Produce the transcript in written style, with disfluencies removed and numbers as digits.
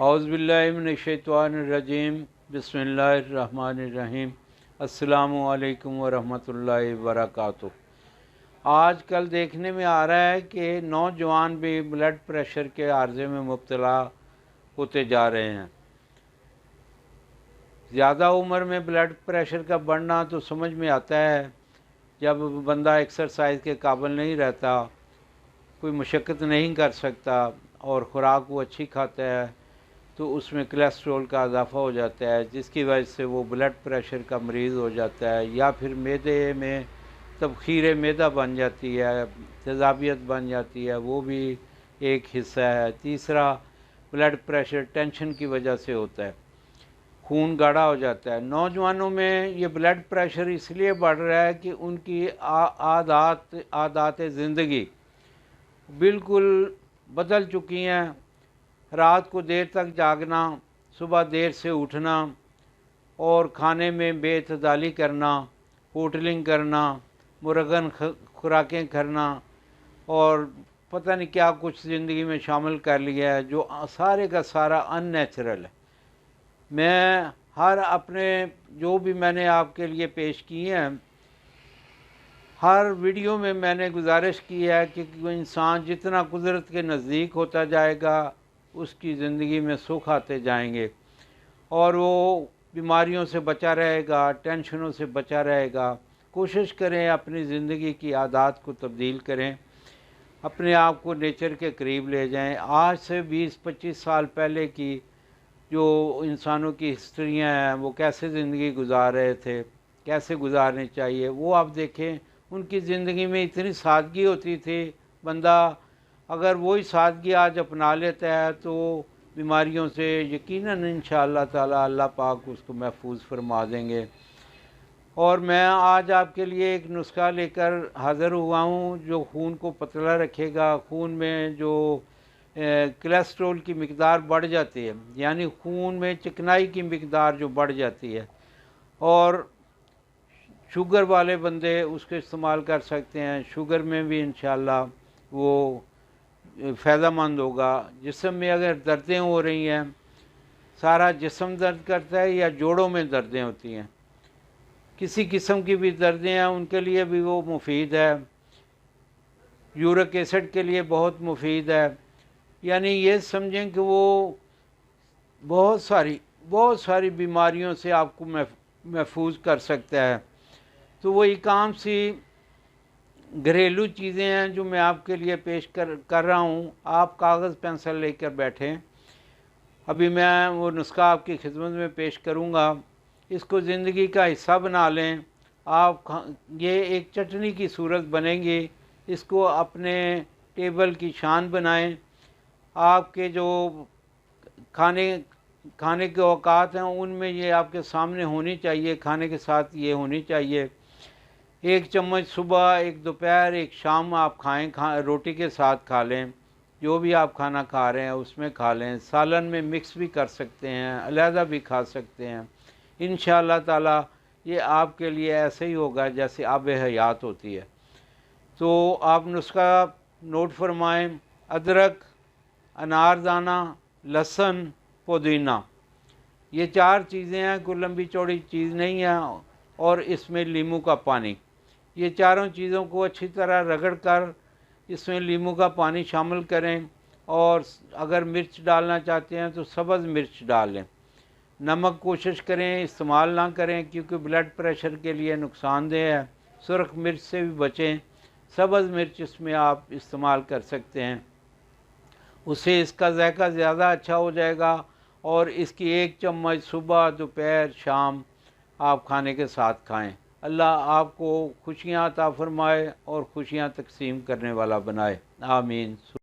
اعوذ باللہ من الشیطان الرجیم بسم اللہ الرحمن الرحیم السلام علیکم ورحمۃ اللہ وبرکاتہ۔ آج کل دیکھنے میں آ رہا ہے کہ نوجوان بھی بلڈ پریشر کے عارضے میں مبتلا ہوتے جا رہے ہیں۔ زیادہ عمر میں بلڈ پریشر کا بڑھنا تو سمجھ میں آتا ہے جب بندہ ایکسرسائز کے قابل نہیں رہتا، کوئی مشقت نہیں کر سکتا اور خوراک وہ اچھی کھاتا ہے تو اس میں کولیسٹرول کا اضافہ ہو جاتا ہے، جس کی وجہ سے وہ بلڈ پریشر کا مریض ہو جاتا ہے، یا پھر معدے میں تبخیر معدہ بن جاتی ہے، تیزابیت بن جاتی ہے، وہ بھی ایک حصہ ہے۔ تیسرا، بلڈ پریشر ٹینشن کی وجہ سے ہوتا ہے، خون گاڑھا ہو جاتا ہے۔ نوجوانوں میں یہ بلڈ پریشر اس لیے بڑھ رہا ہے کہ ان کی عادات زندگی بالکل بدل چکی ہیں۔ رات کو دیر تک جاگنا، صبح دیر سے اٹھنا اور کھانے میں بے اعتدالی کرنا، ہوٹلنگ کرنا، مرغن خوراکیں کرنا اور پتہ نہیں کیا کچھ زندگی میں شامل کر لیا ہے جو سارے کا سارا ان نیچرل ہے۔ میں اپنے جو بھی میں نے آپ کے لیے پیش کیے ہیں، ہر ویڈیو میں نے گزارش کی ہے کہ انسان جتنا قدرت کے نزدیک ہوتا جائے گا اس کی زندگی میں سکھ آتے جائیں گے اور وہ بیماریوں سے بچا رہے گا، ٹینشنوں سے بچا رہے گا۔ کوشش کریں اپنی زندگی کی عادات کو تبدیل کریں، اپنے آپ کو نیچر کے قریب لے جائیں۔ آج سے 20-25 سال پہلے کی جو انسانوں کی ہسٹریاں ہیں، وہ کیسے زندگی گزار رہے تھے، کیسے گزارنی چاہیے، وہ آپ دیکھیں۔ ان کی زندگی میں اتنی سادگی ہوتی تھی، بندہ اگر وہی سادگی آج اپنا لیتا ہے تو بیماریوں سے یقیناً انشاءاللہ تعالی اللہ پاک اس کو محفوظ فرما دیں گے۔ اور میں آج آپ کے لیے ایک نسخہ لے کر حاضر ہوا ہوں جو خون کو پتلا رکھے گا۔ خون میں جو کولیسٹرول کی مقدار بڑھ جاتی ہے، یعنی خون میں چکنائی کی مقدار جو بڑھ جاتی ہے، اور شوگر والے بندے اس کو استعمال کر سکتے ہیں۔ شوگر میں بھی انشاءاللہ وہ فائدہ مند ہوگا۔ جسم میں اگر دردیں ہو رہی ہیں، سارا جسم درد کرتا ہے یا جوڑوں میں دردیں ہوتی ہیں، کسی قسم کی بھی دردیں ہیں، ان کے لیے بھی وہ مفید ہے۔ یورک ایسڈ کے لیے بہت مفید ہے۔ یعنی یہ سمجھیں کہ وہ بہت ساری بیماریوں سے آپ کو محفوظ کر سکتا ہے۔ تو وہ ایک عام سی گھریلو چیزیں ہیں جو میں آپ کے لیے پیش کر رہا ہوں۔ آپ کاغذ پینسل لے کر بیٹھیں، ابھی میں وہ نسخہ آپ کی خدمت میں پیش کروں گا۔ اس کو زندگی کا حصہ بنا لیں۔ آپ یہ ایک چٹنی کی صورت بنے گی، اس کو اپنے ٹیبل کی شان بنائیں۔ آپ کے جو کھانے کے اوقات ہیں ان میں یہ آپ کے سامنے ہونی چاہیے، کھانے کے ساتھ یہ ہونی چاہیے۔ 1 چمچ صبح، 1 دوپہر، 1 شام آپ کھائیں، روٹی کے ساتھ کھا لیں، جو بھی آپ کھانا کھا رہے ہیں اس میں کھا لیں۔ سالن میں مکس بھی کر سکتے ہیں، علیحدہ بھی کھا سکتے ہیں۔ انشاءاللہ تعالی یہ آپ کے لیے ایسے ہی ہوگا جیسے آب حیات ہوتی ہے۔ تو آپ نسخہ نوٹ فرمائیں: ادرک، اناردانہ، لہسن، پودینہ، یہ 4 چیزیں ہیں، کوئی لمبی چوڑی چیز نہیں ہے، اور اس میں لیموں کا پانی۔ یہ چاروں چیزوں کو اچھی طرح رگڑ کر اس میں لیموں کا پانی شامل کریں، اور اگر مرچ ڈالنا چاہتے ہیں تو سبز مرچ ڈال لیں۔ نمک کوشش کریں استعمال نہ کریں کیونکہ بلڈ پریشر کے لیے نقصان دہ ہے۔ سرخ مرچ سے بھی بچیں، سبز مرچ اس میں آپ استعمال کر سکتے ہیں، اس سے اس کا ذائقہ زیادہ اچھا ہو جائے گا۔ اور اس کی 1 چمچ صبح، دوپہر، شام آپ کھانے کے ساتھ کھائیں۔ اللہ آپ کو خوشیاں عطا فرمائے اور خوشیاں تقسیم کرنے والا بنائے، آمین۔